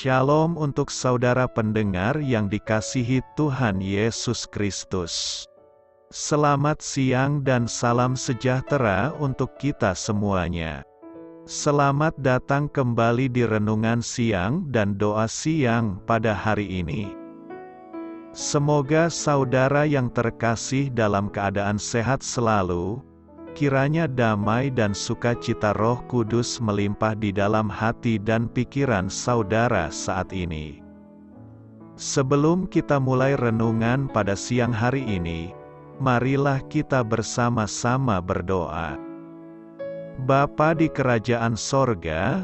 Shalom untuk saudara pendengar yang dikasihi Tuhan Yesus Kristus. Selamat siang dan salam sejahtera untuk kita semuanya. Selamat datang kembali di renungan siang dan doa siang pada hari ini. Semoga saudara yang terkasih dalam keadaan sehat selalu. Kiranya damai dan sukacita Roh Kudus melimpah di dalam hati dan pikiran saudara saat ini. Sebelum kita mulai renungan pada siang hari ini, marilah kita bersama-sama berdoa. Bapa di kerajaan sorga,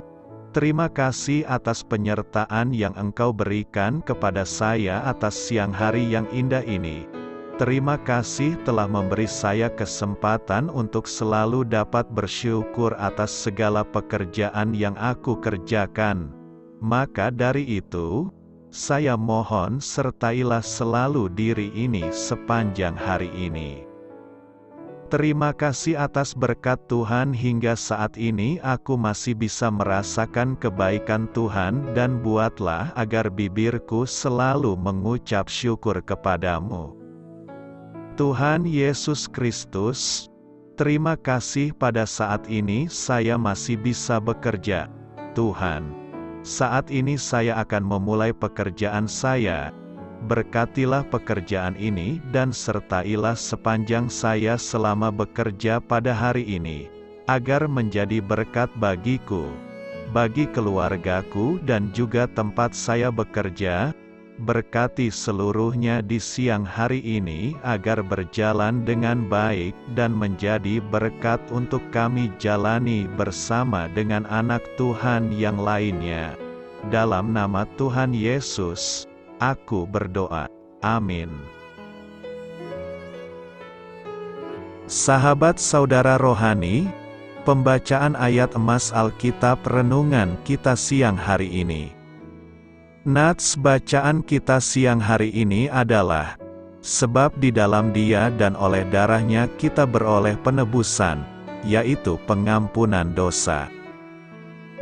terima kasih atas penyertaan yang Engkau berikan kepada saya atas siang hari yang indah ini. Terima kasih telah memberi saya kesempatan untuk selalu dapat bersyukur atas segala pekerjaan yang aku kerjakan. Maka dari itu, saya mohon sertailah selalu diri ini sepanjang hari ini. Terima kasih atas berkat Tuhan hingga saat ini aku masih bisa merasakan kebaikan Tuhan dan buatlah agar bibirku selalu mengucap syukur kepadamu. Tuhan Yesus Kristus, terima kasih pada saat ini saya masih bisa bekerja. Tuhan, saat ini saya akan memulai pekerjaan saya. Berkatilah pekerjaan ini dan sertailah sepanjang saya selama bekerja pada hari ini, agar menjadi berkat bagiku, bagi keluargaku dan juga tempat saya bekerja. Berkati seluruhnya di siang hari ini agar berjalan dengan baik dan menjadi berkat untuk kami jalani bersama dengan anak Tuhan yang lainnya. Dalam nama Tuhan Yesus, aku berdoa. Amin. Sahabat saudara rohani, pembacaan ayat emas Alkitab renungan kita siang hari ini. Nats bacaan kita siang hari ini adalah, sebab di dalam Dia dan oleh darahnya kita beroleh penebusan, yaitu pengampunan dosa.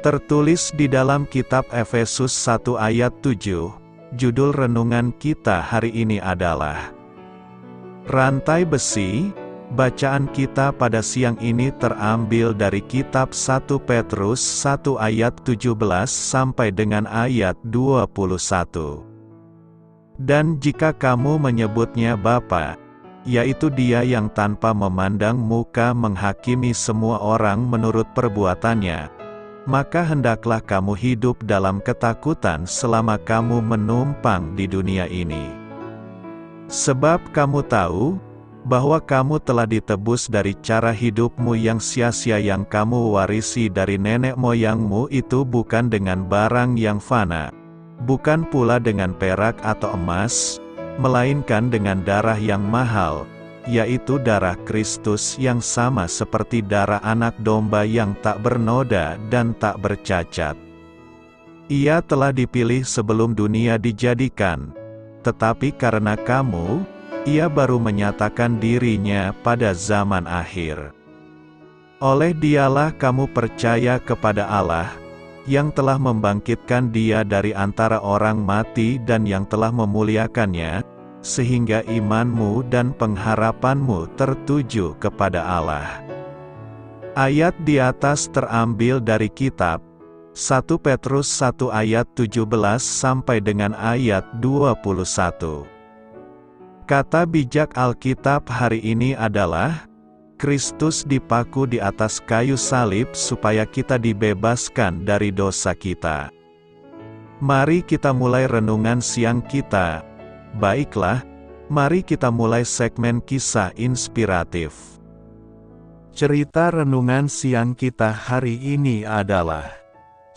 Tertulis di dalam kitab Efesus 1 ayat 7, judul renungan kita hari ini adalah Rantai Besi. Bacaan kita pada siang ini terambil dari kitab 1 Petrus 1 ayat 17 sampai dengan ayat 21. Dan jika kamu menyebutnya Bapa, yaitu Dia yang tanpa memandang muka menghakimi semua orang menurut perbuatannya, maka hendaklah kamu hidup dalam ketakutan selama kamu menumpang di dunia ini. Sebab kamu tahu bahwa kamu telah ditebus dari cara hidupmu yang sia-sia yang kamu warisi dari nenek moyangmu itu bukan dengan barang yang fana, bukan pula dengan perak atau emas, melainkan dengan darah yang mahal, yaitu darah Kristus yang sama seperti darah anak domba yang tak bernoda dan tak bercacat. Ia telah dipilih sebelum dunia dijadikan, tetapi karena kamu, Ia baru menyatakan dirinya pada zaman akhir. Oleh Dialah kamu percaya kepada Allah, yang telah membangkitkan Dia dari antara orang mati dan yang telah memuliakannya, sehingga imanmu dan pengharapanmu tertuju kepada Allah. Ayat di atas terambil dari kitab 1 Petrus 1 ayat 17 sampai dengan ayat 21. Kata bijak Alkitab hari ini adalah, Kristus dipaku di atas kayu salib supaya kita dibebaskan dari dosa kita. Mari kita mulai renungan siang kita. Baiklah, mari kita mulai segmen kisah inspiratif. Cerita renungan siang kita hari ini adalah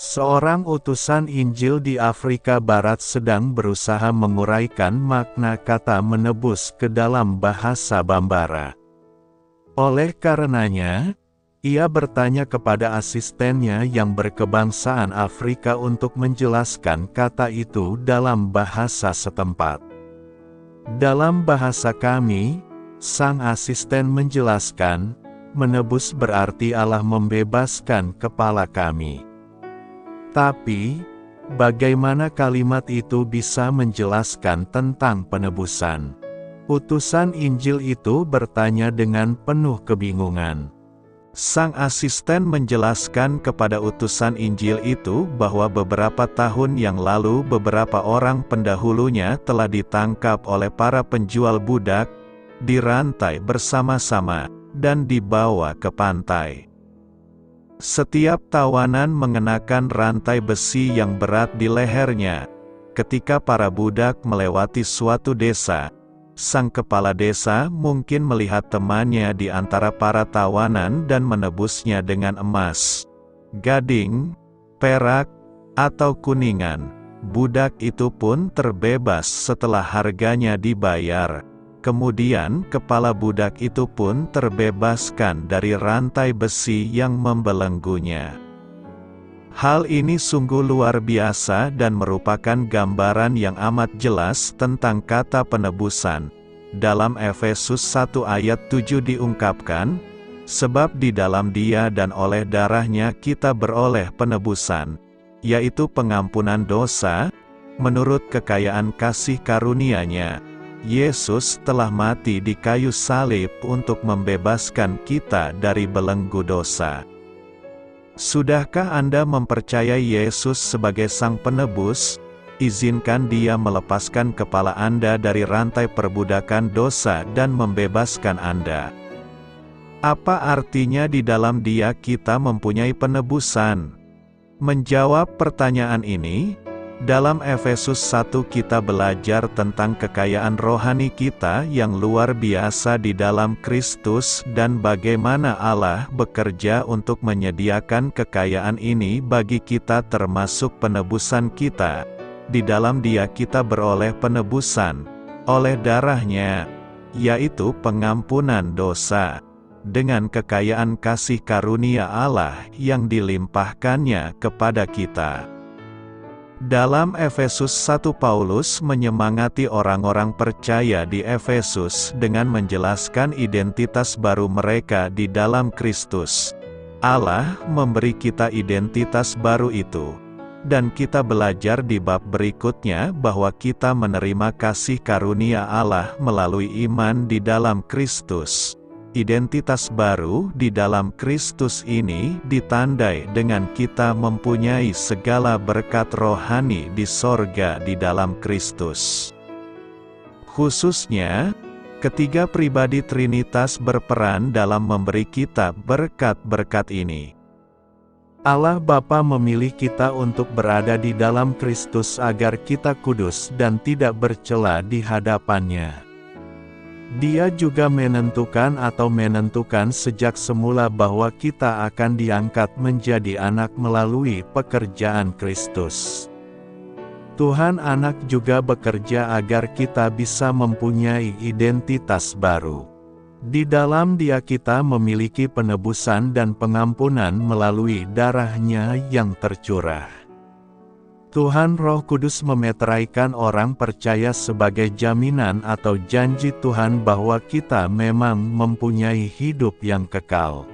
seorang utusan Injil di Afrika Barat sedang berusaha menguraikan makna kata menebus ke dalam bahasa Bambara. Oleh karenanya, ia bertanya kepada asistennya yang berkebangsaan Afrika untuk menjelaskan kata itu dalam bahasa setempat. Dalam bahasa kami, sang asisten menjelaskan, menebus berarti Allah membebaskan kepala kami. Tapi, Bagaimana kalimat itu bisa menjelaskan tentang penebusan? Utusan Injil itu bertanya dengan penuh kebingungan. Sang asisten menjelaskan kepada utusan Injil itu bahwa beberapa tahun yang lalu beberapa orang pendahulunya telah ditangkap oleh para penjual budak, dirantai bersama-sama, dan dibawa ke pantai. Setiap tawanan mengenakan rantai besi yang berat di lehernya. Ketika para budak melewati suatu desa, sang kepala desa mungkin melihat temannya di antara para tawanan dan menebusnya dengan emas, gading, perak, atau kuningan. Budak itu pun terbebas setelah harganya dibayar. Kemudian kepala budak itu pun terbebaskan dari rantai besi yang membelenggunya. Hal ini sungguh luar biasa dan merupakan gambaran yang amat jelas tentang kata penebusan. Dalam Efesus 1 ayat 7 diungkapkan, sebab di dalam Dia dan oleh darahnya kita beroleh penebusan, yaitu pengampunan dosa, menurut kekayaan kasih karunia-Nya. Yesus telah mati di kayu salib untuk membebaskan kita dari belenggu dosa. Sudahkah Anda mempercayai Yesus sebagai Sang Penebus? Izinkan Dia melepaskan kepala Anda dari rantai perbudakan dosa dan membebaskan Anda. Apa artinya di dalam Dia kita mempunyai penebusan? Menjawab pertanyaan ini, dalam Efesus 1 kita belajar tentang kekayaan rohani kita yang luar biasa di dalam Kristus dan bagaimana Allah bekerja untuk menyediakan kekayaan ini bagi kita termasuk penebusan kita. Di dalam Dia kita beroleh penebusan, oleh darahnya, yaitu pengampunan dosa, dengan kekayaan kasih karunia Allah yang dilimpahkannya kepada kita. Dalam Efesus 1 Paulus menyemangati orang-orang percaya di Efesus dengan menjelaskan identitas baru mereka di dalam Kristus. Allah memberi kita identitas baru itu. Dan kita belajar di bab berikutnya bahwa kita menerima kasih karunia Allah melalui iman di dalam Kristus. Identitas baru di dalam Kristus ini ditandai dengan kita mempunyai segala berkat rohani di sorga di dalam Kristus. Khususnya, ketiga pribadi Trinitas berperan dalam memberi kita berkat-berkat ini. Allah Bapa memilih kita untuk berada di dalam Kristus agar kita kudus dan tidak bercela di hadapan-Nya. Dia juga menentukan sejak semula bahwa kita akan diangkat menjadi anak melalui pekerjaan Kristus. Tuhan Anak juga bekerja agar kita bisa mempunyai identitas baru. Di dalam Dia kita memiliki penebusan dan pengampunan melalui darah-Nya yang tercurah. Tuhan Roh Kudus memeteraikan orang percaya sebagai jaminan atau janji Tuhan bahwa kita memang mempunyai hidup yang kekal.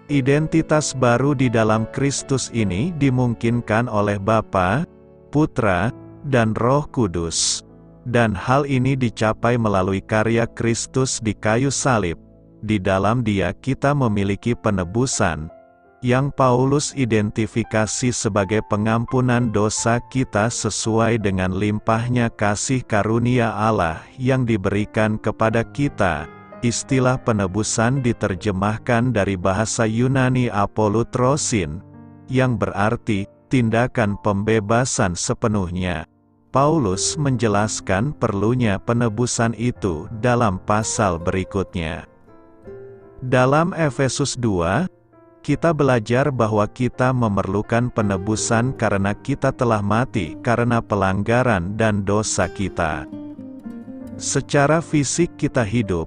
Identitas baru di dalam Kristus ini dimungkinkan oleh Bapa, Putra, dan Roh Kudus. Dan hal ini dicapai melalui karya Kristus di kayu salib. Di dalam Dia kita memiliki penebusan, yang Paulus identifikasi sebagai pengampunan dosa kita sesuai dengan limpahnya kasih karunia Allah yang diberikan kepada kita. Istilah penebusan diterjemahkan dari bahasa Yunani apolutrosin, yang berarti tindakan pembebasan sepenuhnya. Paulus menjelaskan perlunya penebusan itu dalam pasal berikutnya. Dalam Efesus 2, kita belajar bahwa kita memerlukan penebusan karena kita telah mati karena pelanggaran dan dosa kita. Secara fisik kita hidup,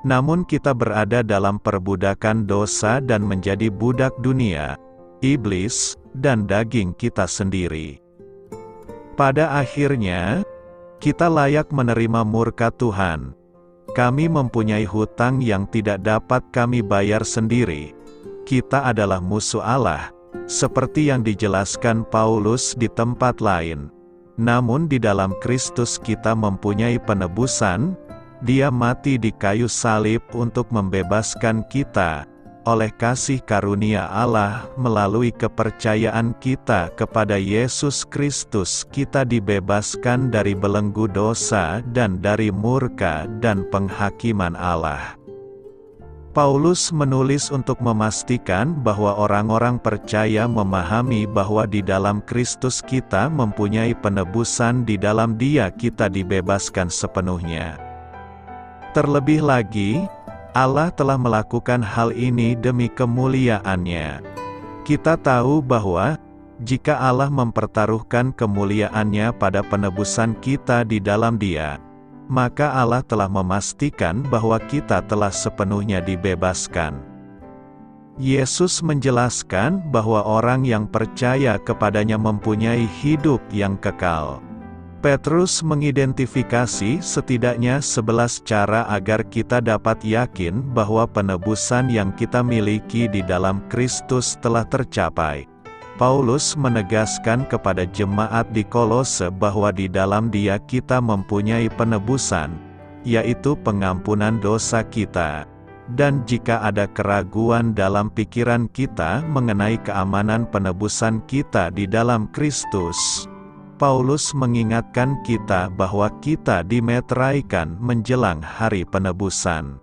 namun kita berada dalam perbudakan dosa dan menjadi budak dunia, iblis, dan daging kita sendiri. Pada akhirnya, kita layak menerima murka Tuhan. Kami mempunyai hutang yang tidak dapat kami bayar sendiri. Kita adalah musuh Allah, seperti yang dijelaskan Paulus di tempat lain. Namun di dalam Kristus kita mempunyai penebusan, Dia mati di kayu salib untuk membebaskan kita, oleh kasih karunia Allah melalui kepercayaan kita kepada Yesus Kristus kita dibebaskan dari belenggu dosa dan dari murka dan penghakiman Allah. Paulus menulis untuk memastikan bahwa orang-orang percaya memahami bahwa di dalam Kristus kita mempunyai penebusan, di dalam Dia kita dibebaskan sepenuhnya. Terlebih lagi, Allah telah melakukan hal ini demi kemuliaan-Nya. Kita tahu bahwa, jika Allah mempertaruhkan kemuliaan-Nya pada penebusan kita di dalam Dia, maka Allah telah memastikan bahwa kita telah sepenuhnya dibebaskan. Yesus menjelaskan bahwa orang yang percaya kepadanya mempunyai hidup yang kekal. Petrus mengidentifikasi setidaknya 11 cara agar kita dapat yakin bahwa penebusan yang kita miliki di dalam Kristus telah tercapai. Paulus menegaskan kepada jemaat di Kolose bahwa di dalam Dia kita mempunyai penebusan, yaitu pengampunan dosa kita. Dan jika ada keraguan dalam pikiran kita mengenai keamanan penebusan kita di dalam Kristus, Paulus mengingatkan kita bahwa kita dimeteraikan menjelang hari penebusan.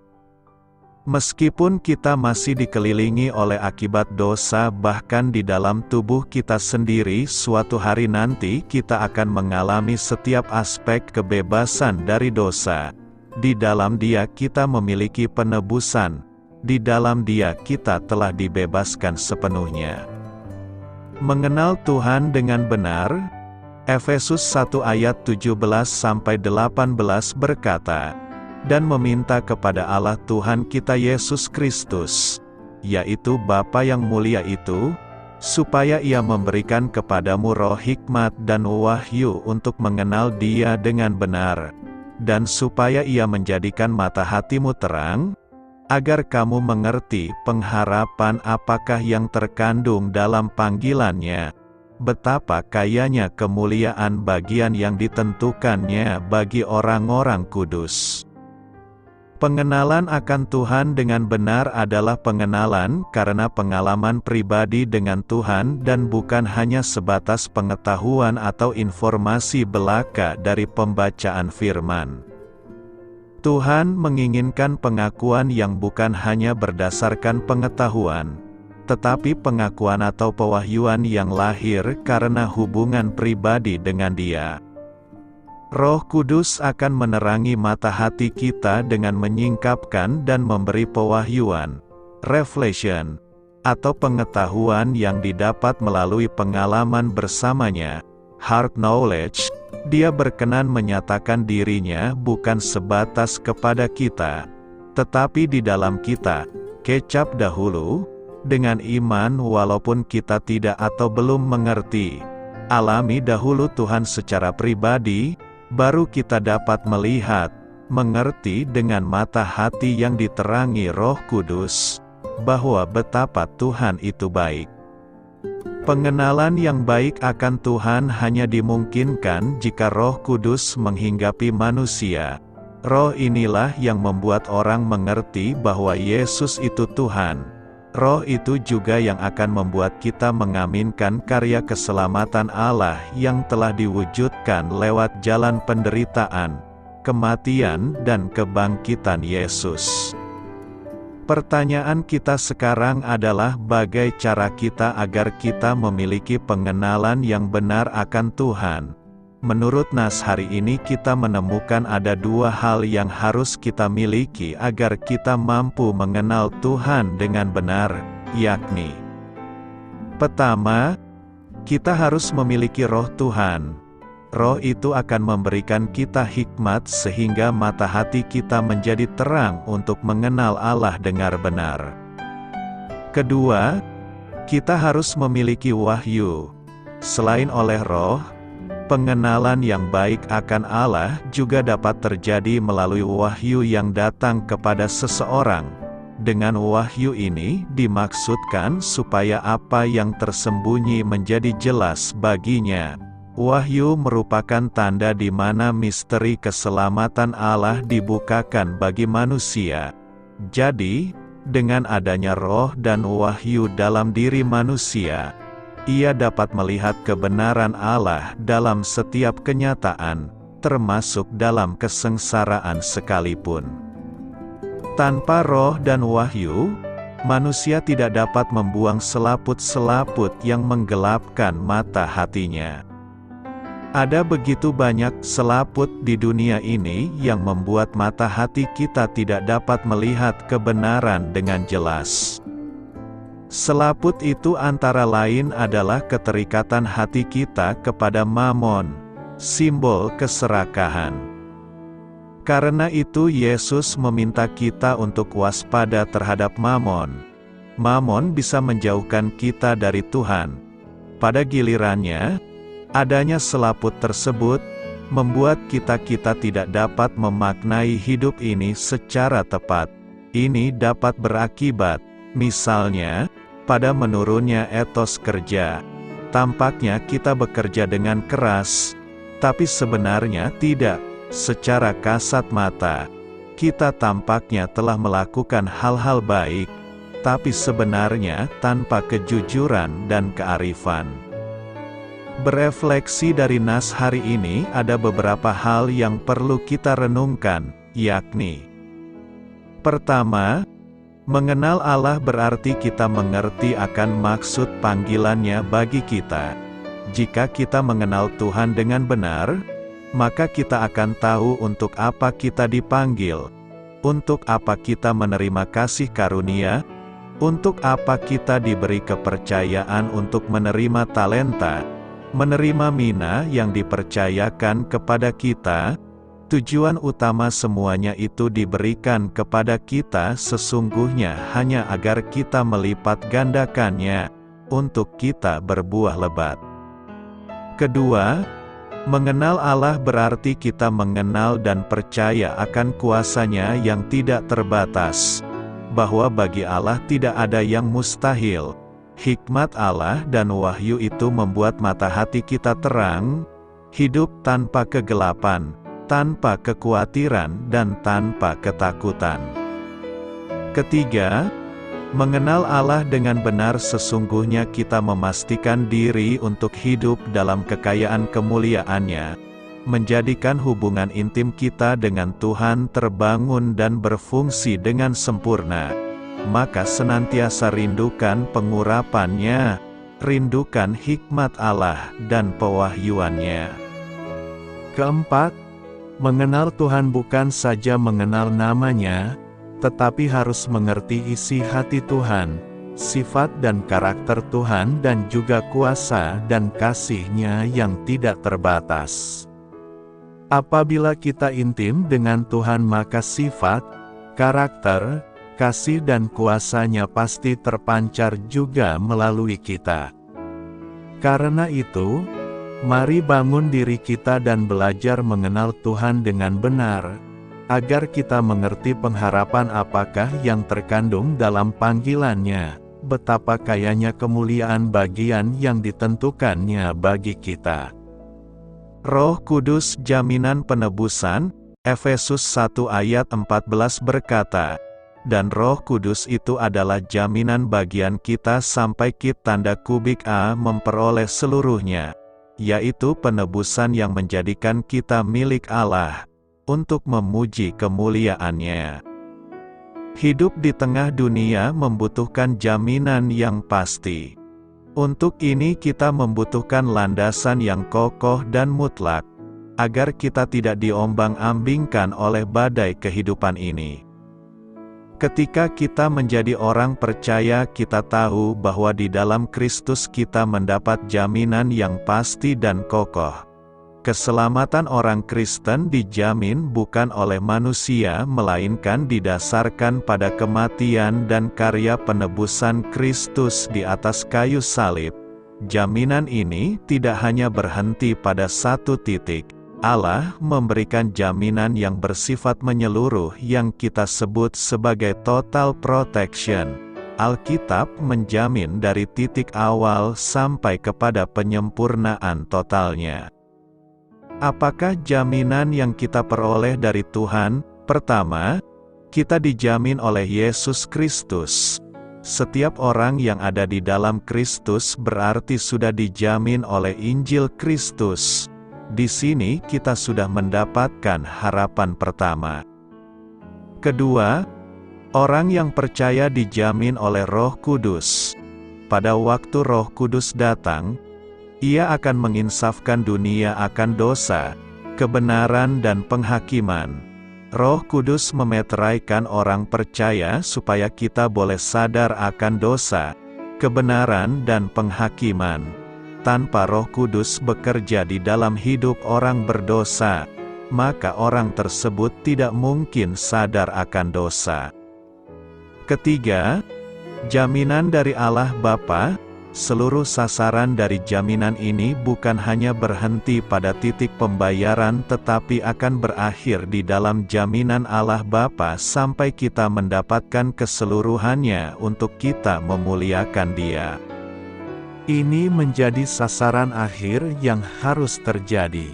Meskipun kita masih dikelilingi oleh akibat dosa, bahkan di dalam tubuh kita sendiri, suatu hari nanti kita akan mengalami setiap aspek kebebasan dari dosa. Di dalam Dia kita memiliki penebusan, di dalam Dia kita telah dibebaskan sepenuhnya. Mengenal Tuhan dengan benar, Efesus 1 ayat 17-18 berkata, dan meminta kepada Allah Tuhan kita Yesus Kristus, yaitu Bapa yang mulia itu, supaya Ia memberikan kepadamu roh hikmat dan wahyu untuk mengenal Dia dengan benar, dan supaya Ia menjadikan mata hatimu terang, agar kamu mengerti pengharapan apakah yang terkandung dalam panggilannya, betapa kayanya kemuliaan bagian yang ditentukannya bagi orang-orang kudus. Pengenalan akan Tuhan dengan benar adalah pengenalan karena pengalaman pribadi dengan Tuhan dan bukan hanya sebatas pengetahuan atau informasi belaka dari pembacaan firman. Tuhan menginginkan pengakuan yang bukan hanya berdasarkan pengetahuan, tetapi pengakuan atau pewahyuan yang lahir karena hubungan pribadi dengan Dia. Roh Kudus akan menerangi mata hati kita dengan menyingkapkan dan memberi pewahyuan, revelation, atau pengetahuan yang didapat melalui pengalaman bersamanya, heart knowledge. Dia berkenan menyatakan dirinya bukan sebatas kepada kita, tetapi di dalam kita, kecap dahulu, dengan iman walaupun kita tidak atau belum mengerti. Alami dahulu Tuhan secara pribadi, baru kita dapat melihat, mengerti dengan mata hati yang diterangi Roh Kudus, bahwa betapa Tuhan itu baik. Pengenalan yang baik akan Tuhan hanya dimungkinkan jika Roh Kudus menghinggapi manusia. Roh inilah yang membuat orang mengerti bahwa Yesus itu Tuhan. Roh itu juga yang akan membuat kita mengaminkan karya keselamatan Allah yang telah diwujudkan lewat jalan penderitaan, kematian dan kebangkitan Yesus. Pertanyaan kita sekarang adalah bagaimana cara kita agar kita memiliki pengenalan yang benar akan Tuhan. Menurut nas hari ini kita menemukan ada dua hal yang harus kita miliki agar kita mampu mengenal Tuhan dengan benar, yakni: pertama, kita harus memiliki roh Tuhan. Roh itu akan memberikan kita hikmat sehingga mata hati kita menjadi terang untuk mengenal Allah dengan benar. Kedua, kita harus memiliki wahyu. Selain oleh roh, pengenalan yang baik akan Allah juga dapat terjadi melalui wahyu yang datang kepada seseorang, Dengan wahyu ini dimaksudkan supaya apa yang tersembunyi menjadi jelas baginya. Wahyu merupakan tanda di mana misteri keselamatan Allah dibukakan bagi manusia. Jadi, dengan adanya roh dan wahyu dalam diri manusia, ia dapat melihat kebenaran Allah dalam setiap kenyataan, termasuk dalam kesengsaraan sekalipun. Tanpa roh dan wahyu, manusia tidak dapat membuang selaput-selaput yang menggelapkan mata hatinya. Ada begitu banyak selaput di dunia ini yang membuat mata hati kita tidak dapat melihat kebenaran dengan jelas. Selaput itu antara lain adalah keterikatan hati kita kepada Mamon, simbol keserakahan. Karena itu Yesus meminta kita untuk waspada terhadap Mamon. Mamon bisa menjauhkan kita dari Tuhan. Pada gilirannya, adanya selaput tersebut membuat kita tidak dapat memaknai hidup ini secara tepat. Ini dapat berakibat, misalnya, pada menurunnya etos kerja. Tampaknya kita bekerja dengan keras, tapi sebenarnya tidak. Secara kasat mata, kita tampaknya telah melakukan hal-hal baik, tapi sebenarnya tanpa kejujuran dan kearifan. Berefleksi dari nas hari ini, ada beberapa hal yang perlu kita renungkan, yakni: pertama, mengenal Allah berarti kita mengerti akan maksud panggilannya bagi kita. Jika kita mengenal Tuhan dengan benar, maka kita akan tahu untuk apa kita dipanggil, untuk apa kita menerima kasih karunia, untuk apa kita diberi kepercayaan untuk menerima talenta, menerima mina yang dipercayakan kepada kita. Tujuan utama semuanya itu diberikan kepada kita sesungguhnya hanya agar kita melipat gandakannya, untuk kita berbuah lebat. Kedua, mengenal Allah berarti kita mengenal dan percaya akan kuasa-Nya yang tidak terbatas, bahwa bagi Allah tidak ada yang mustahil. Hikmat Allah dan wahyu itu membuat mata hati kita terang, hidup tanpa kegelapan, tanpa kekhawatiran dan tanpa ketakutan. Ketiga, mengenal Allah dengan benar sesungguhnya kita memastikan diri untuk hidup dalam kekayaan kemuliaan-Nya, menjadikan hubungan intim kita dengan Tuhan terbangun dan berfungsi dengan sempurna. Maka senantiasa rindukan pengurapan-Nya, rindukan hikmat Allah dan pewahyuan-Nya. Keempat, mengenal Tuhan bukan saja mengenal nama-Nya, tetapi harus mengerti isi hati Tuhan, sifat dan karakter Tuhan dan juga kuasa dan kasih-Nya yang tidak terbatas. Apabila kita intim dengan Tuhan maka sifat, karakter, kasih dan kuasa-Nya pasti terpancar juga melalui kita. Karena itu, mari bangun diri kita dan belajar mengenal Tuhan dengan benar, agar kita mengerti pengharapan apakah yang terkandung dalam panggilan-Nya, betapa kayanya kemuliaan bagian yang ditentukannya bagi kita. Roh Kudus jaminan penebusan, Efesus 1 ayat 14 berkata, dan Roh Kudus itu adalah jaminan bagian kita sampai tanda kubik A memperoleh seluruhnya, yaitu penebusan yang menjadikan kita milik Allah, untuk memuji kemuliaan-Nya. Hidup di tengah dunia membutuhkan jaminan yang pasti. Untuk ini kita membutuhkan landasan yang kokoh dan mutlak, agar kita tidak diombang-ambingkan oleh badai kehidupan ini. Ketika kita menjadi orang percaya, kita tahu bahwa di dalam Kristus kita mendapat jaminan yang pasti dan kokoh. Keselamatan orang Kristen dijamin bukan oleh manusia melainkan didasarkan pada kematian dan karya penebusan Kristus di atas kayu salib. Jaminan ini tidak hanya berhenti pada satu titik, Allah memberikan jaminan yang bersifat menyeluruh yang kita sebut sebagai total protection. Alkitab menjamin dari titik awal sampai kepada penyempurnaan totalnya. Apakah jaminan yang kita peroleh dari Tuhan? Pertama, kita dijamin oleh Yesus Kristus. Setiap orang yang ada di dalam Kristus berarti sudah dijamin oleh Injil Kristus. Di sini kita sudah mendapatkan harapan pertama. Kedua, orang yang percaya dijamin oleh Roh Kudus. Pada waktu Roh Kudus datang, Ia akan menginsafkan dunia akan dosa, kebenaran dan penghakiman. Roh Kudus memeteraikan orang percaya supaya kita boleh sadar akan dosa, kebenaran dan penghakiman. Tanpa Roh Kudus bekerja di dalam hidup orang berdosa, maka orang tersebut tidak mungkin sadar akan dosa. Ketiga, jaminan dari Allah Bapa. Seluruh sasaran dari jaminan ini bukan hanya berhenti pada titik pembayaran tetapi akan berakhir di dalam jaminan Allah Bapa sampai kita mendapatkan keseluruhannya untuk kita memuliakan Dia. Ini menjadi sasaran akhir yang harus terjadi.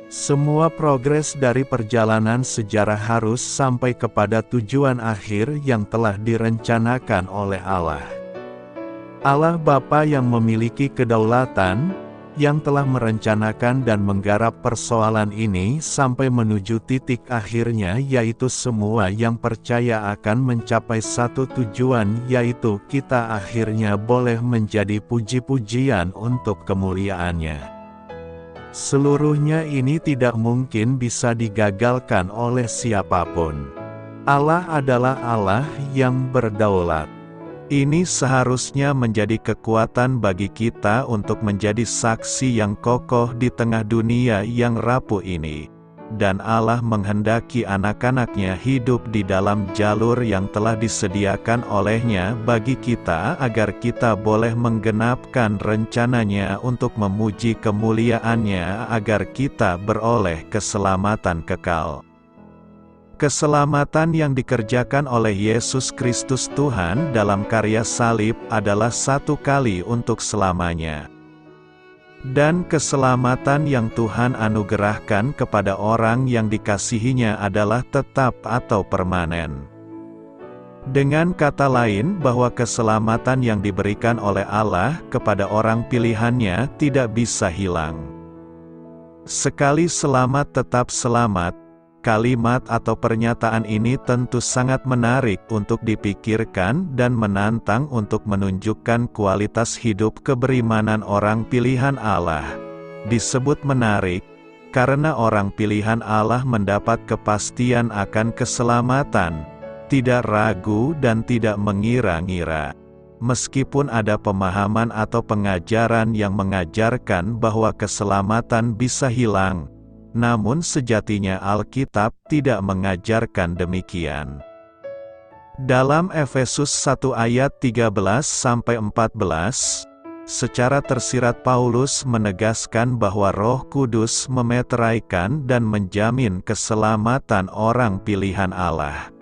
Semua progres dari perjalanan sejarah harus sampai kepada tujuan akhir yang telah direncanakan oleh Allah. Allah Bapa yang memiliki kedaulatan, yang telah merencanakan dan menggarap persoalan ini sampai menuju titik akhirnya, yaitu semua yang percaya akan mencapai satu tujuan, yaitu kita akhirnya boleh menjadi puji-pujian untuk kemuliaan-Nya. Seluruhnya ini tidak mungkin bisa digagalkan oleh siapapun. Allah adalah Allah yang berdaulat. Ini seharusnya menjadi kekuatan bagi kita untuk menjadi saksi yang kokoh di tengah dunia yang rapuh ini. Dan Allah menghendaki anak-anak-Nya hidup di dalam jalur yang telah disediakan oleh-Nya bagi kita agar kita boleh menggenapkan rencana-Nya untuk memuji kemuliaan-Nya agar kita beroleh keselamatan kekal. Keselamatan yang dikerjakan oleh Yesus Kristus Tuhan dalam karya salib adalah satu kali untuk selamanya. Dan keselamatan yang Tuhan anugerahkan kepada orang yang dikasihinya adalah tetap atau permanen. Dengan kata lain bahwa keselamatan yang diberikan oleh Allah kepada orang pilihannya tidak bisa hilang. Sekali selamat tetap selamat. Kalimat atau pernyataan ini tentu sangat menarik untuk dipikirkan dan menantang untuk menunjukkan kualitas hidup keberimanan orang pilihan Allah. Disebut menarik, karena orang pilihan Allah mendapat kepastian akan keselamatan, tidak ragu dan tidak mengira-ngira. Meskipun ada pemahaman atau pengajaran yang mengajarkan bahwa keselamatan bisa hilang, namun sejatinya Alkitab tidak mengajarkan demikian. Dalam Efesus 1 ayat 13-14, secara tersirat Paulus menegaskan bahwa Roh Kudus memeteraikan dan menjamin keselamatan orang pilihan Allah.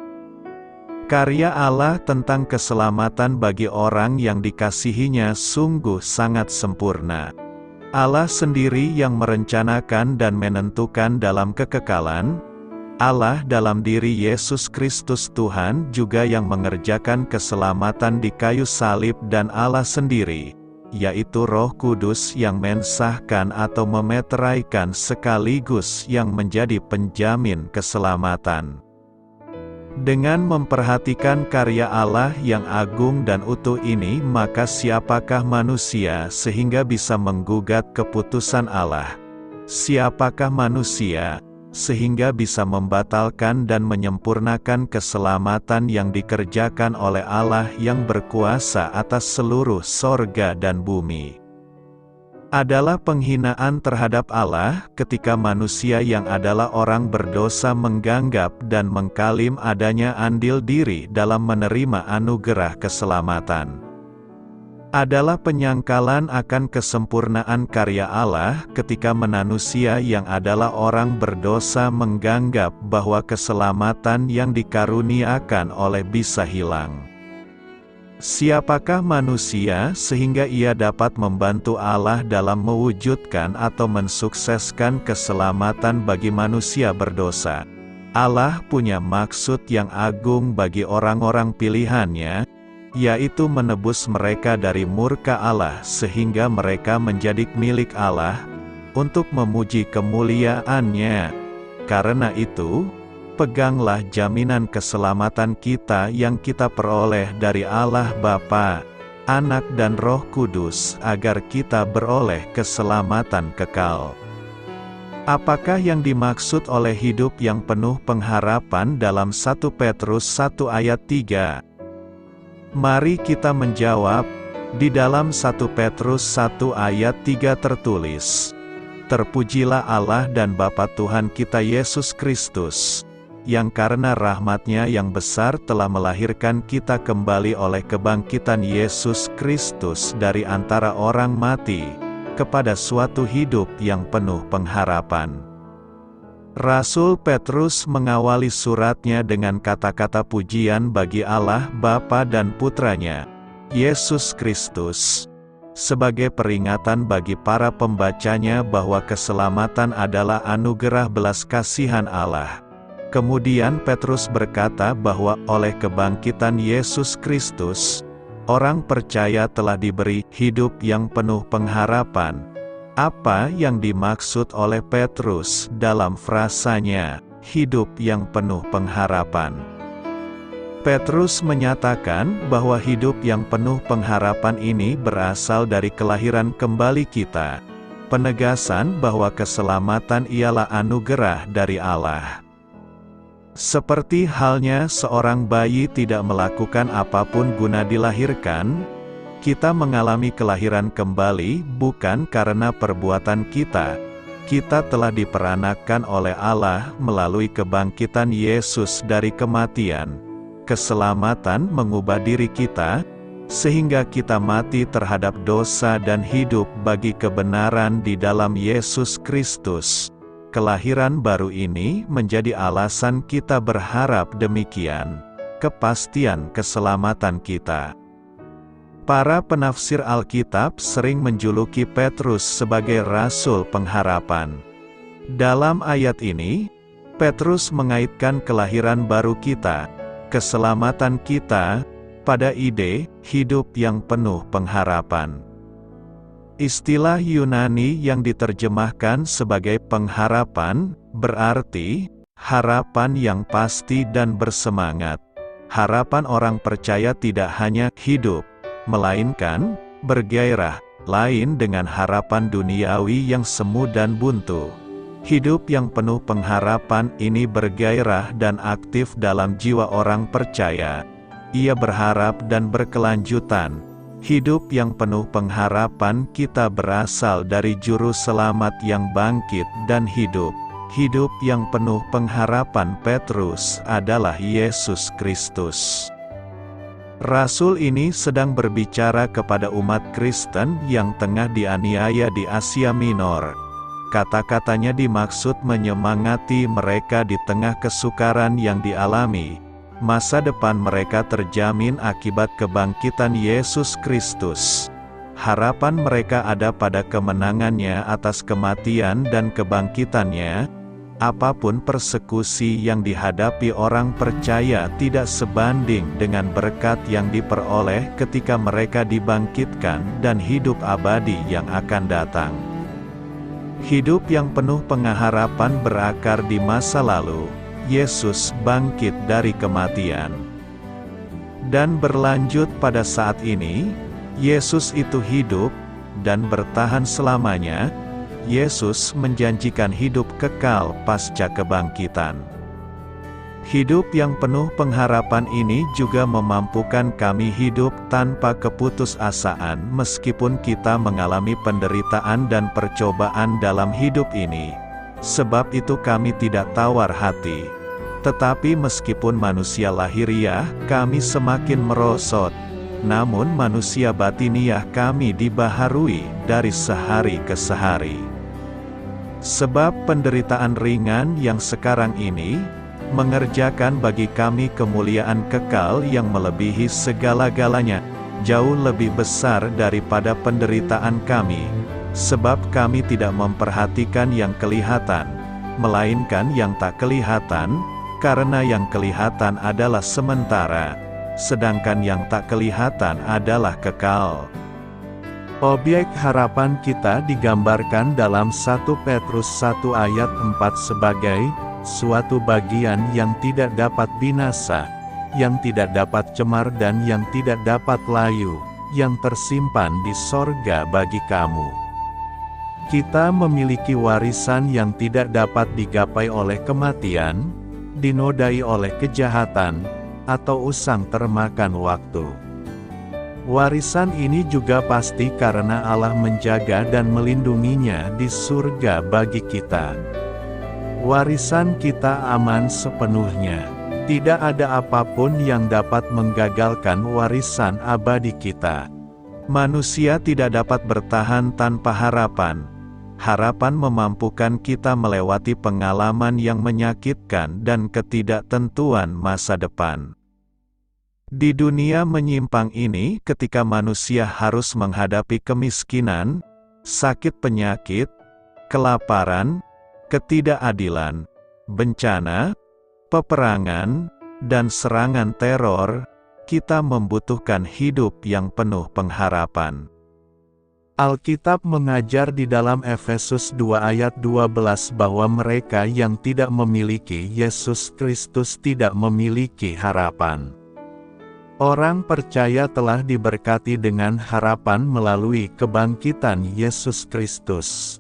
Karya Allah tentang keselamatan bagi orang yang dikasihinya sungguh sangat sempurna. Allah sendiri yang merencanakan dan menentukan dalam kekekalan. Allah dalam diri Yesus Kristus Tuhan juga yang mengerjakan keselamatan di kayu salib, dan Allah sendiri, yaitu Roh Kudus yang mensahkan atau memeteraikan sekaligus yang menjadi penjamin keselamatan. Dengan memperhatikan karya Allah yang agung dan utuh ini, maka siapakah manusia sehingga bisa menggugat keputusan Allah? Siapakah manusia sehingga bisa membatalkan dan menyempurnakan keselamatan yang dikerjakan oleh Allah yang berkuasa atas seluruh sorga dan bumi? Adalah penghinaan terhadap Allah ketika manusia yang adalah orang berdosa menganggap dan mengklaim adanya andil diri dalam menerima anugerah keselamatan. adalah penyangkalan akan kesempurnaan karya Allah ketika manusia yang adalah orang berdosa menganggap bahwa keselamatan yang dikaruniakan oleh bisa hilang. Siapakah manusia sehingga ia dapat membantu Allah dalam mewujudkan atau mensukseskan keselamatan bagi manusia berdosa? Allah punya maksud yang agung bagi orang-orang pilihannya, yaitu menebus mereka dari murka Allah sehingga mereka menjadi milik Allah, untuk memuji kemuliaan-Nya. Karena itu, peganglah jaminan keselamatan kita yang kita peroleh dari Allah Bapa, Anak dan Roh Kudus agar kita beroleh keselamatan kekal. Apakah yang dimaksud oleh hidup yang penuh pengharapan dalam 1 Petrus 1 ayat 3? Mari kita menjawab, di dalam 1 Petrus 1 ayat 3 tertulis, "Terpujilah Allah dan Bapa Tuhan kita Yesus Kristus, yang karena rahmat-Nya yang besar telah melahirkan kita kembali oleh kebangkitan Yesus Kristus dari antara orang mati, kepada suatu hidup yang penuh pengharapan." Rasul Petrus mengawali suratnya dengan kata-kata pujian bagi Allah Bapa dan Putranya, Yesus Kristus, sebagai peringatan bagi para pembacanya bahwa keselamatan adalah anugerah belas kasihan Allah. Kemudian Petrus berkata bahwa oleh kebangkitan Yesus Kristus, orang percaya telah diberi hidup yang penuh pengharapan. Apa yang dimaksud oleh Petrus dalam frasanya, hidup yang penuh pengharapan? Petrus menyatakan bahwa hidup yang penuh pengharapan ini berasal dari kelahiran kembali kita, penegasan bahwa keselamatan ialah anugerah dari Allah. Seperti halnya seorang bayi tidak melakukan apapun guna dilahirkan, kita mengalami kelahiran kembali bukan karena perbuatan kita. Kita telah diperanakkan oleh Allah melalui kebangkitan Yesus dari kematian. Keselamatan mengubah diri kita, sehingga kita mati terhadap dosa dan hidup bagi kebenaran di dalam Yesus Kristus. Kelahiran baru ini menjadi alasan kita berharap demikian, kepastian keselamatan kita. Para penafsir Alkitab sering menjuluki Petrus sebagai rasul pengharapan. Dalam ayat ini, Petrus mengaitkan kelahiran baru kita, keselamatan kita, pada ide hidup yang penuh pengharapan. Istilah Yunani yang diterjemahkan sebagai pengharapan, berarti harapan yang pasti dan bersemangat. Harapan orang percaya tidak hanya hidup, melainkan bergairah, lain dengan harapan duniawi yang semu dan buntu. Hidup yang penuh pengharapan ini bergairah dan aktif dalam jiwa orang percaya. Ia berharap dan berkelanjutan. Hidup yang penuh pengharapan kita berasal dari Juru Selamat yang bangkit dan hidup. Hidup yang penuh pengharapan Petrus adalah Yesus Kristus. Rasul ini sedang berbicara kepada umat Kristen yang tengah dianiaya di Asia Minor. Kata-katanya dimaksud menyemangati mereka di tengah kesukaran yang dialami. Masa depan mereka terjamin akibat kebangkitan Yesus Kristus. Harapan mereka ada pada kemenangannya atas kematian dan kebangkitannya. Apapun persekusi yang dihadapi orang percaya tidak sebanding dengan berkat yang diperoleh ketika mereka dibangkitkan dan hidup abadi yang akan datang. Hidup yang penuh pengharapan berakar di masa lalu. Yesus bangkit dari kematian. Dan berlanjut pada saat ini, Yesus itu hidup dan bertahan selamanya. Yesus menjanjikan hidup kekal pasca kebangkitan. Hidup yang penuh pengharapan ini juga memampukan kami hidup tanpa keputusasaan meskipun kita mengalami penderitaan dan percobaan dalam hidup ini. Sebab itu kami tidak tawar hati. Tetapi meskipun manusia lahiriah, kami semakin merosot. namun manusia batiniah kami dibaharui dari sehari ke sehari. Sebab penderitaan ringan yang sekarang ini, mengerjakan bagi kami kemuliaan kekal yang melebihi segala-galanya, jauh lebih besar daripada penderitaan kami, sebab kami tidak memperhatikan yang kelihatan, melainkan yang tak kelihatan, karena yang kelihatan adalah sementara, sedangkan yang tak kelihatan adalah kekal. Objek harapan kita digambarkan dalam 1 Petrus 1 ayat 4 sebagai suatu bagian yang tidak dapat binasa, yang tidak dapat cemar dan yang tidak dapat layu, yang tersimpan di sorga bagi kamu. Kita memiliki warisan yang tidak dapat digapai oleh kematian, dinodai oleh kejahatan, atau usang termakan waktu. Warisan ini juga pasti karena Allah menjaga dan melindunginya di surga bagi kita. Warisan kita aman sepenuhnya. Tidak ada apapun yang dapat menggagalkan warisan abadi kita. Manusia tidak dapat bertahan tanpa harapan. Harapan memampukan kita melewati pengalaman yang menyakitkan dan ketidaktentuan masa depan. Di dunia menyimpang ini, ketika manusia harus menghadapi kemiskinan, sakit penyakit, kelaparan, ketidakadilan, bencana, peperangan, dan serangan teror, kita membutuhkan hidup yang penuh pengharapan. Alkitab mengajar di dalam Efesus 2 ayat 12 bahwa mereka yang tidak memiliki Yesus Kristus tidak memiliki harapan. Orang percaya telah diberkati dengan harapan melalui kebangkitan Yesus Kristus.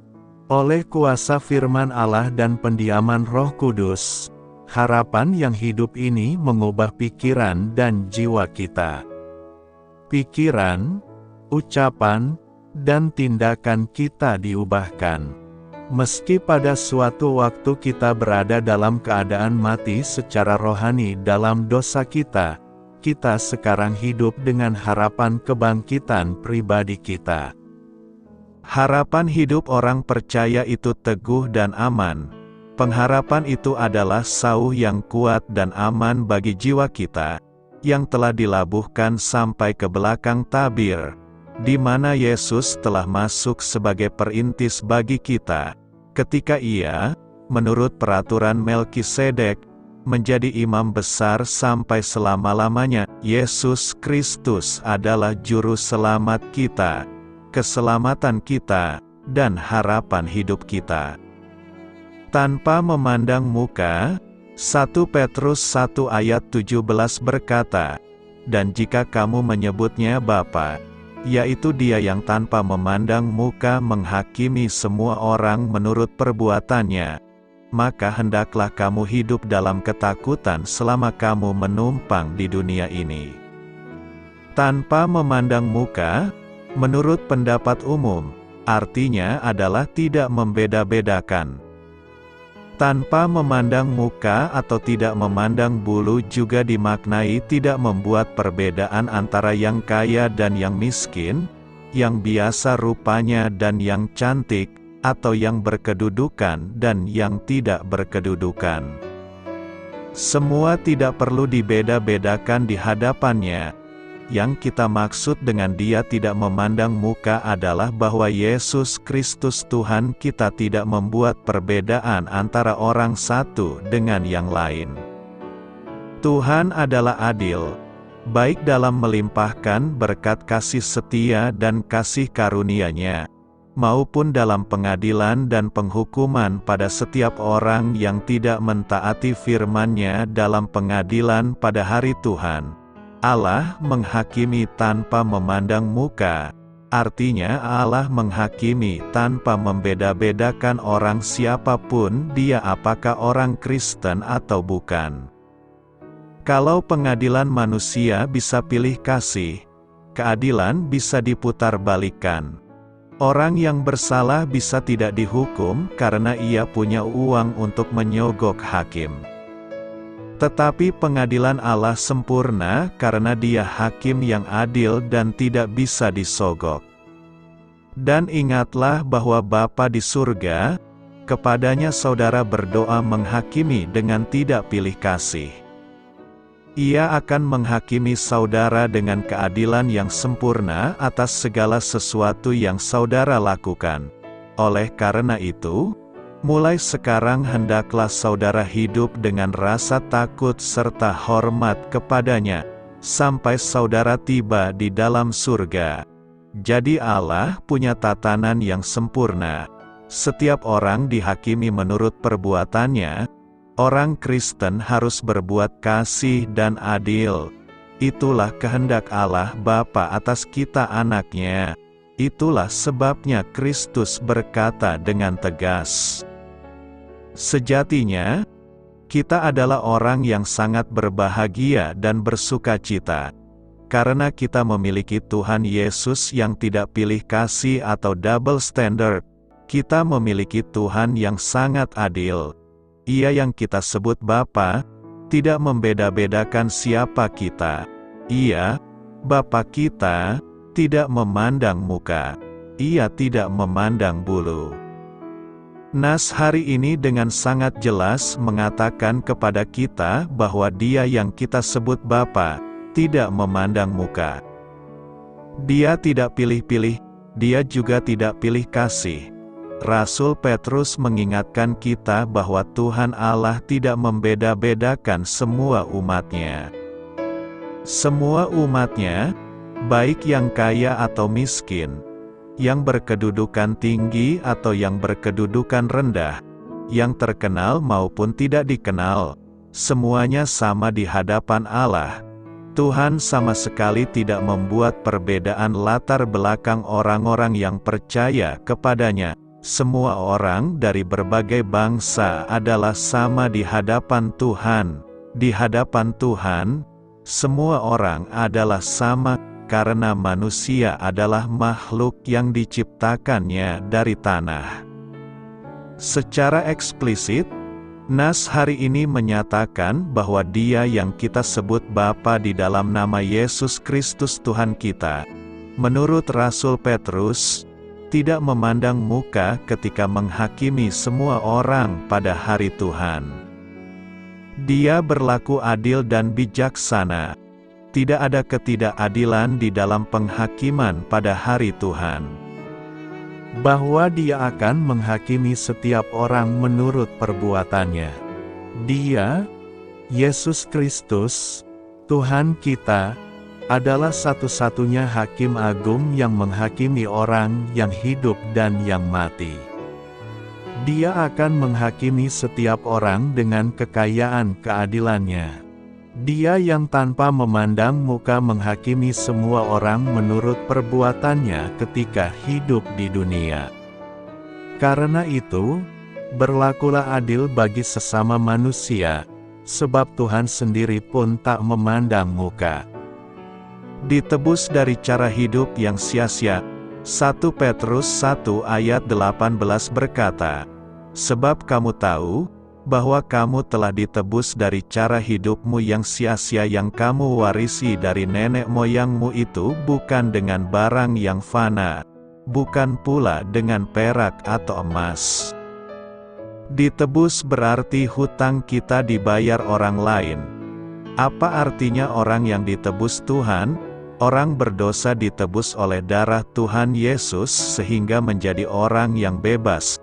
Oleh kuasa firman Allah dan pendiaman Roh Kudus, harapan yang hidup ini mengubah pikiran dan jiwa kita. Pikiran, ucapan, dan tindakan kita diubahkan. Meski pada suatu waktu kita berada dalam keadaan mati secara rohani dalam dosa kita sekarang hidup dengan harapan kebangkitan pribadi kita. Harapan hidup orang percaya itu teguh dan aman. Pengharapan itu adalah sauh yang kuat dan aman bagi jiwa kita, yang telah dilabuhkan sampai ke belakang tabir, di mana Yesus telah masuk sebagai perintis bagi kita, ketika Ia, menurut peraturan Melkisedek, menjadi imam besar sampai selama-lamanya. Yesus Kristus adalah juru selamat kita, keselamatan kita, dan harapan hidup kita. Tanpa memandang muka, 1 Petrus 1 ayat 17 berkata, "Dan jika kamu menyebutnya Bapa, yaitu Dia yang tanpa memandang muka menghakimi semua orang menurut perbuatannya, maka hendaklah kamu hidup dalam ketakutan selama kamu menumpang di dunia ini." Tanpa memandang muka, menurut pendapat umum, artinya adalah tidak membeda-bedakan. Tanpa memandang muka atau tidak memandang bulu juga dimaknai tidak membuat perbedaan antara yang kaya dan yang miskin, yang biasa rupanya dan yang cantik, atau yang berkedudukan dan yang tidak berkedudukan. Semua tidak perlu dibeda-bedakan di hadapannya. Yang kita maksud dengan Dia tidak memandang muka adalah bahwa Yesus Kristus Tuhan kita tidak membuat perbedaan antara orang satu dengan yang lain. Tuhan adalah adil, baik dalam melimpahkan berkat kasih setia dan kasih karunia-Nya, maupun dalam pengadilan dan penghukuman pada setiap orang yang tidak mentaati firman-Nya dalam pengadilan pada hari Tuhan. Allah menghakimi tanpa memandang muka, artinya Allah menghakimi tanpa membeda-bedakan orang siapapun dia, apakah orang Kristen atau bukan. Kalau pengadilan manusia bisa pilih kasih, keadilan bisa diputar balikan. Orang yang bersalah bisa tidak dihukum karena ia punya uang untuk menyogok hakim. Tetapi pengadilan Allah sempurna karena Dia hakim yang adil dan tidak bisa disogok. Dan ingatlah bahwa Bapa di surga, kepadanya saudara berdoa menghakimi dengan tidak pilih kasih. Ia akan menghakimi saudara dengan keadilan yang sempurna atas segala sesuatu yang saudara lakukan. Oleh karena itu, mulai sekarang hendaklah saudara hidup dengan rasa takut serta hormat kepadanya, sampai saudara tiba di dalam surga. Jadi Allah punya tatanan yang sempurna. Setiap orang dihakimi menurut perbuatannya. Orang Kristen harus berbuat kasih dan adil. Itulah kehendak Allah Bapa atas kita anaknya. Itulah sebabnya Kristus berkata dengan tegas, sejatinya, kita adalah orang yang sangat berbahagia dan bersukacita, karena kita memiliki Tuhan Yesus yang tidak pilih kasih atau double standard. Kita memiliki Tuhan yang sangat adil. Ia yang kita sebut Bapa, tidak membeda-bedakan siapa kita. Ia, Bapa kita, tidak memandang muka. Ia tidak memandang bulu. Nas hari ini dengan sangat jelas mengatakan kepada kita bahwa Dia yang kita sebut Bapa, tidak memandang muka. Dia tidak pilih-pilih, Dia juga tidak pilih kasih. Rasul Petrus mengingatkan kita bahwa Tuhan Allah tidak membeda-bedakan semua umatnya. Semua umatnya, baik yang kaya atau miskin, yang berkedudukan tinggi atau yang berkedudukan rendah, yang terkenal maupun tidak dikenal, semuanya sama di hadapan Allah. Tuhan sama sekali tidak membuat perbedaan latar belakang orang-orang yang percaya kepadanya. Semua orang dari berbagai bangsa adalah sama di hadapan Tuhan. Di hadapan Tuhan, semua orang adalah sama, karena manusia adalah makhluk yang diciptakannya dari tanah. Secara eksplisit, Nas hari ini menyatakan bahwa Dia yang kita sebut Bapa di dalam nama Yesus Kristus Tuhan kita, menurut Rasul Petrus, tidak memandang muka ketika menghakimi semua orang pada hari Tuhan. Dia berlaku adil dan bijaksana. Tidak ada ketidakadilan di dalam penghakiman pada hari Tuhan. Bahwa Dia akan menghakimi setiap orang menurut perbuatannya. Dia, Yesus Kristus, Tuhan kita, adalah satu-satunya hakim agung yang menghakimi orang yang hidup dan yang mati. Dia akan menghakimi setiap orang dengan kekayaan keadilannya. Dia yang tanpa memandang muka menghakimi semua orang menurut perbuatannya ketika hidup di dunia. Karena itu, berlakulah adil bagi sesama manusia, sebab Tuhan sendiri pun tak memandang muka. Ditebus dari cara hidup yang sia-sia. 1 Petrus 1 ayat 18 berkata, sebab kamu tahu, bahwa kamu telah ditebus dari cara hidupmu yang sia-sia yang kamu warisi dari nenek moyangmu itu bukan dengan barang yang fana, bukan pula dengan perak atau emas. Ditebus berarti hutang kita dibayar orang lain. Apa artinya orang yang ditebus Tuhan? Orang berdosa ditebus oleh darah Tuhan Yesus sehingga menjadi orang yang bebas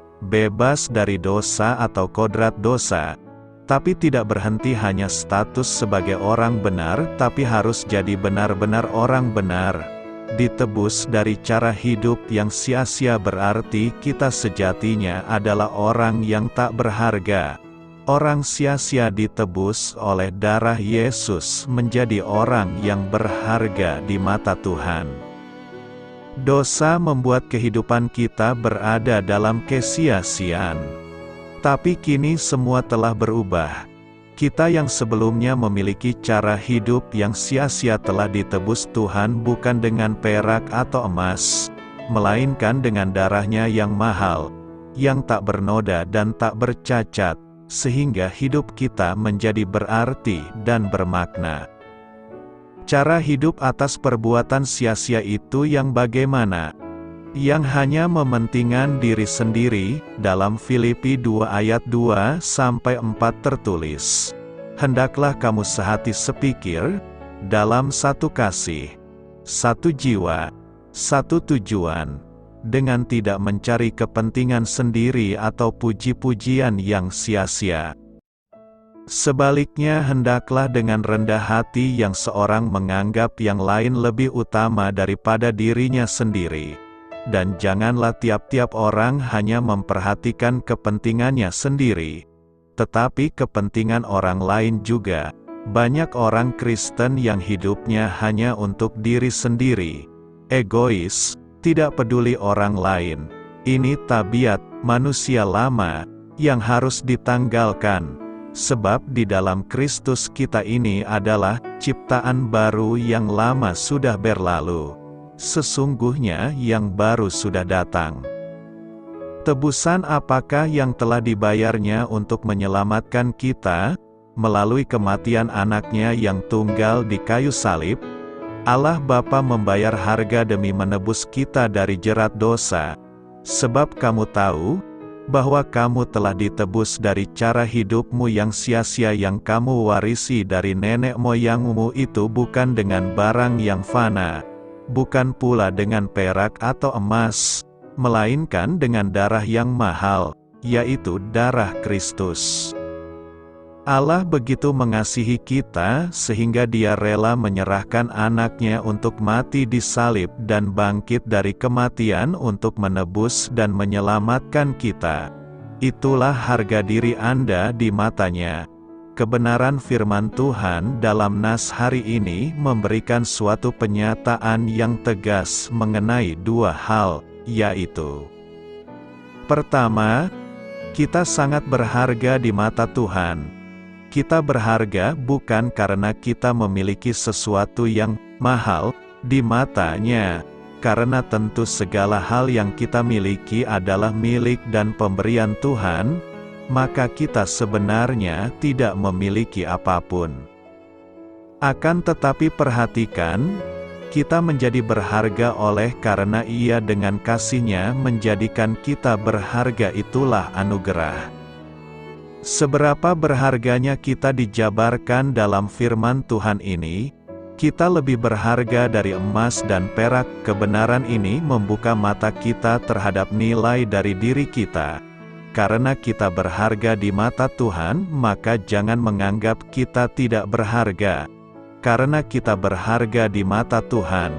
dari dosa atau kodrat dosa. Tapi tidak berhenti hanya status sebagai orang benar, tapi harus jadi benar-benar orang benar. Ditebus dari cara hidup yang sia-sia berarti kita sejatinya adalah orang yang tak berharga. Orang sia-sia ditebus oleh darah Yesus menjadi orang yang berharga di mata Tuhan. Dosa membuat kehidupan kita berada dalam kesia-siaan. Tapi kini semua telah berubah. Kita yang sebelumnya memiliki cara hidup yang sia-sia telah ditebus Tuhan bukan dengan perak atau emas, melainkan dengan darah-Nya yang mahal, yang tak bernoda dan tak bercacat, sehingga hidup kita menjadi berarti dan bermakna. Cara hidup atas perbuatan sia-sia itu yang bagaimana? Yang hanya mementingkan diri sendiri, dalam Filipi 2 ayat 2-4 tertulis, "Hendaklah kamu sehati sepikir, dalam satu kasih, satu jiwa, satu tujuan, dengan tidak mencari kepentingan sendiri atau puji-pujian yang sia-sia. Sebaliknya hendaklah dengan rendah hati yang seorang menganggap yang lain lebih utama daripada dirinya sendiri. Dan janganlah tiap-tiap orang hanya memperhatikan kepentingannya sendiri, tetapi kepentingan orang lain juga." Banyak orang Kristen yang hidupnya hanya untuk diri sendiri, egois, tidak peduli orang lain. Ini tabiat manusia lama yang harus ditanggalkan. Sebab di dalam Kristus kita ini adalah ciptaan baru, yang lama sudah berlalu. Sesungguhnya yang baru sudah datang. Tebusan apakah yang telah dibayarnya untuk menyelamatkan kita, melalui kematian anaknya yang tunggal di kayu salib? Allah Bapa membayar harga demi menebus kita dari jerat dosa. Sebab kamu tahu, bahwa kamu telah ditebus dari cara hidupmu yang sia-sia yang kamu warisi dari nenek moyangmu itu, bukan dengan barang yang fana, bukan pula dengan perak atau emas, melainkan dengan darah yang mahal, yaitu darah Kristus. Allah begitu mengasihi kita sehingga Dia rela menyerahkan anaknya untuk mati di salib dan bangkit dari kematian untuk menebus dan menyelamatkan kita. Itulah harga diri Anda di matanya. Kebenaran firman Tuhan dalam nas hari ini memberikan suatu penyataan yang tegas mengenai dua hal, yaitu: pertama, kita sangat berharga di mata Tuhan. Kita berharga bukan karena kita memiliki sesuatu yang mahal di matanya, karena tentu segala hal yang kita miliki adalah milik dan pemberian Tuhan, maka kita sebenarnya tidak memiliki apapun. Akan tetapi perhatikan, kita menjadi berharga oleh karena Ia dengan kasih-Nya menjadikan kita berharga. Itulah anugerah. Seberapa berharganya kita dijabarkan dalam firman Tuhan ini, kita lebih berharga dari emas dan perak. Kebenaran ini membuka mata kita terhadap nilai dari diri kita. Karena kita berharga di mata Tuhan, maka jangan menganggap kita tidak berharga. Karena kita berharga di mata Tuhan,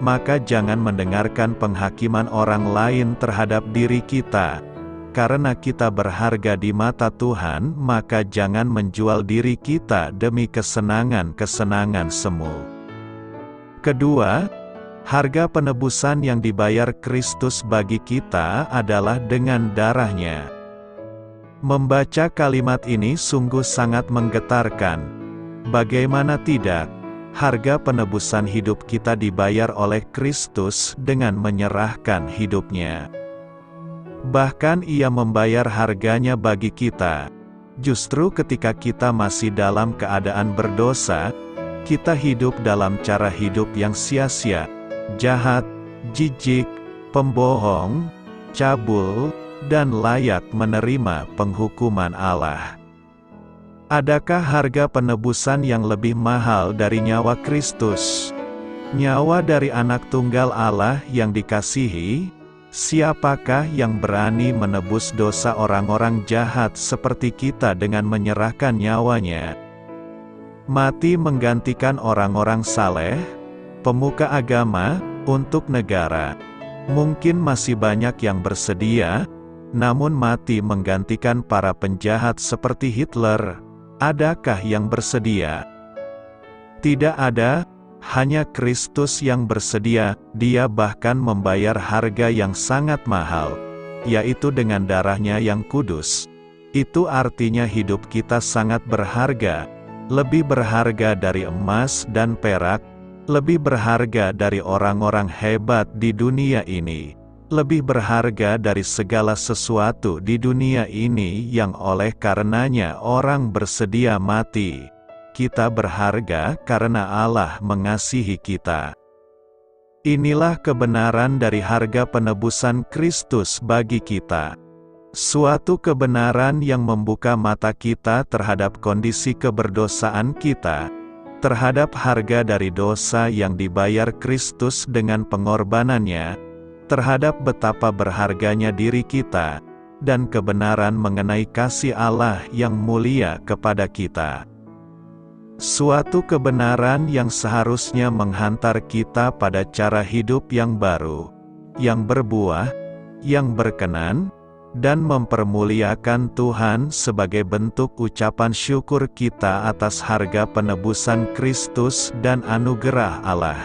maka jangan mendengarkan penghakiman orang lain terhadap diri kita. Karena kita berharga di mata Tuhan, maka jangan menjual diri kita demi kesenangan-kesenangan semu. Kedua, harga penebusan yang dibayar Kristus bagi kita adalah dengan darah-Nya. Membaca kalimat ini sungguh sangat menggetarkan. Bagaimana tidak, harga penebusan hidup kita dibayar oleh Kristus dengan menyerahkan hidup-Nya. Bahkan Ia membayar harganya bagi kita. Justru ketika kita masih dalam keadaan berdosa, kita hidup dalam cara hidup yang sia-sia, jahat, jijik, pembohong, cabul, dan layak menerima penghukuman Allah. Adakah harga penebusan yang lebih mahal dari nyawa Kristus? Nyawa dari anak tunggal Allah yang dikasihi? Siapakah yang berani menebus dosa orang-orang jahat seperti kita dengan menyerahkan nyawanya? Mati menggantikan orang-orang saleh, pemuka agama, untuk negara. Mungkin masih banyak yang bersedia, namun mati menggantikan para penjahat seperti Hitler. Adakah yang bersedia? Tidak ada. Hanya Kristus yang bersedia. Dia bahkan membayar harga yang sangat mahal, yaitu dengan darah-Nya yang kudus. Itu artinya hidup kita sangat berharga, lebih berharga dari emas dan perak, lebih berharga dari orang-orang hebat di dunia ini, lebih berharga dari segala sesuatu di dunia ini yang oleh karenanya orang bersedia mati. Kita berharga karena Allah mengasihi kita. Inilah kebenaran dari harga penebusan Kristus bagi kita. Suatu kebenaran yang membuka mata kita terhadap kondisi keberdosaan kita, terhadap harga dari dosa yang dibayar Kristus dengan pengorbanannya, terhadap betapa berharganya diri kita, dan kebenaran mengenai kasih Allah yang mulia kepada kita. Suatu kebenaran yang seharusnya menghantar kita pada cara hidup yang baru, yang berbuah, yang berkenan, dan mempermuliakan Tuhan sebagai bentuk ucapan syukur kita atas harga penebusan Kristus dan anugerah Allah.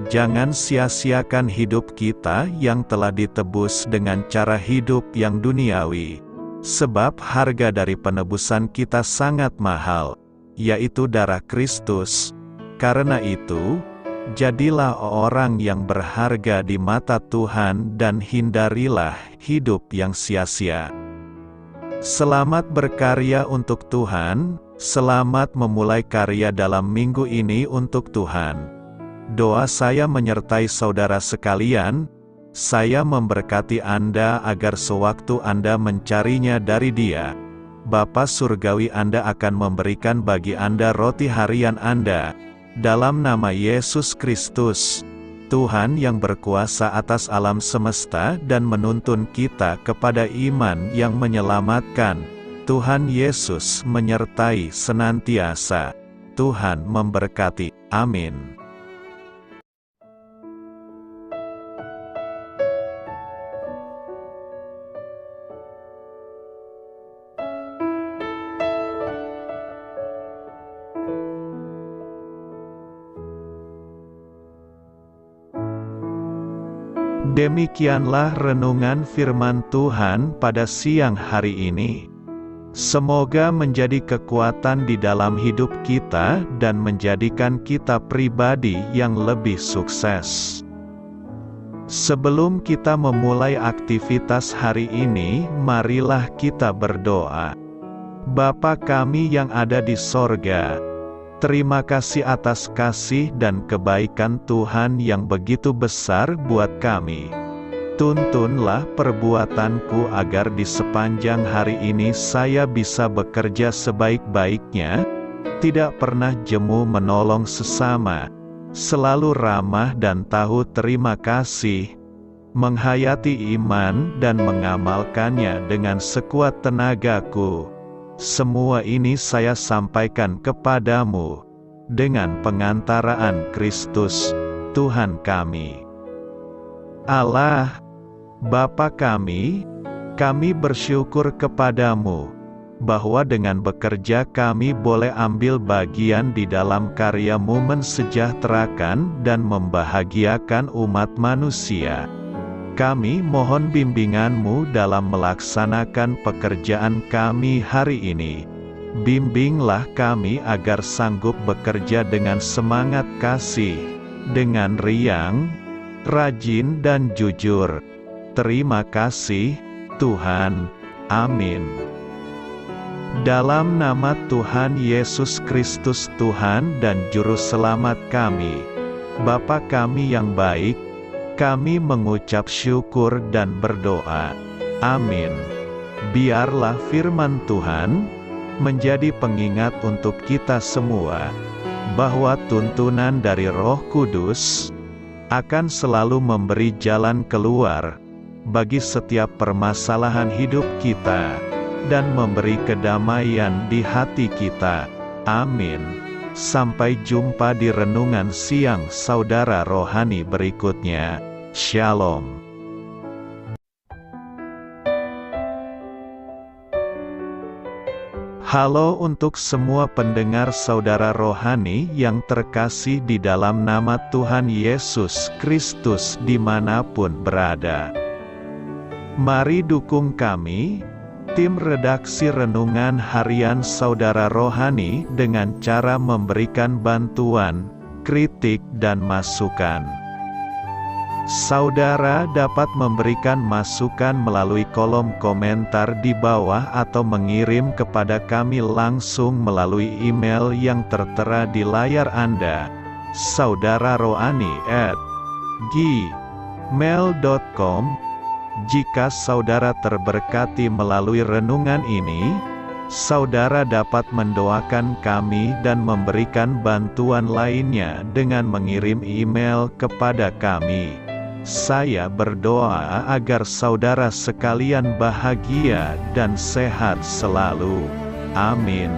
Jangan sia-siakan hidup kita yang telah ditebus dengan cara hidup yang duniawi, sebab harga dari penebusan kita sangat mahal, yaitu darah Kristus. Karena itu, jadilah orang yang berharga di mata Tuhan dan hindarilah hidup yang sia-sia. Selamat berkarya untuk Tuhan, selamat memulai karya dalam minggu ini untuk Tuhan. Doa saya menyertai saudara sekalian, saya memberkati Anda agar sewaktu Anda mencarinya dari Dia, Bapa Surgawi Anda akan memberikan bagi Anda roti harian Anda, dalam nama Yesus Kristus, Tuhan yang berkuasa atas alam semesta dan menuntun kita kepada iman yang menyelamatkan. Tuhan Yesus menyertai senantiasa. Tuhan memberkati. Amin. Demikianlah renungan firman Tuhan pada siang hari ini. Semoga menjadi kekuatan di dalam hidup kita dan menjadikan kita pribadi yang lebih sukses. Sebelum kita memulai aktivitas hari ini, marilah kita berdoa. Bapa kami yang ada di sorga, terima kasih atas kasih dan kebaikan Tuhan yang begitu besar buat kami. Tuntunlah perbuatanku agar di sepanjang hari ini saya bisa bekerja sebaik-baiknya, tidak pernah jemu menolong sesama, selalu ramah dan tahu terima kasih, menghayati iman dan mengamalkannya dengan sekuat tenagaku. Semua ini saya sampaikan kepadamu, dengan pengantaraan Kristus, Tuhan kami. Allah, Bapa kami bersyukur kepadamu, bahwa dengan bekerja kami boleh ambil bagian di dalam karya-Mu mensejahterakan dan membahagiakan umat manusia. Kami mohon bimbingan-Mu dalam melaksanakan pekerjaan kami hari ini. Bimbinglah kami agar sanggup bekerja dengan semangat kasih, dengan riang, rajin dan jujur. Terima kasih, Tuhan. Amin. Dalam nama Tuhan Yesus Kristus Tuhan dan Juru Selamat kami, Bapa kami yang baik, kami mengucap syukur dan berdoa. Amin. Biarlah firman Tuhan menjadi pengingat untuk kita semua, bahwa tuntunan dari Roh Kudus akan selalu memberi jalan keluar bagi setiap permasalahan hidup kita, dan memberi kedamaian di hati kita. Amin. Sampai jumpa di renungan siang saudara rohani berikutnya. Shalom. Halo untuk semua pendengar saudara rohani yang terkasih di dalam nama Tuhan Yesus Kristus dimanapun berada. Mari dukung kami, tim redaksi Renungan Harian Saudara Rohani dengan cara memberikan bantuan, kritik dan masukan. Saudara dapat memberikan masukan melalui kolom komentar di bawah atau mengirim kepada kami langsung melalui email yang tertera di layar Anda. saudararohani@gmail.com. Jika saudara terberkati melalui renungan ini, saudara dapat mendoakan kami dan memberikan bantuan lainnya dengan mengirim email kepada kami. Saya berdoa agar saudara sekalian bahagia dan sehat selalu. Amin.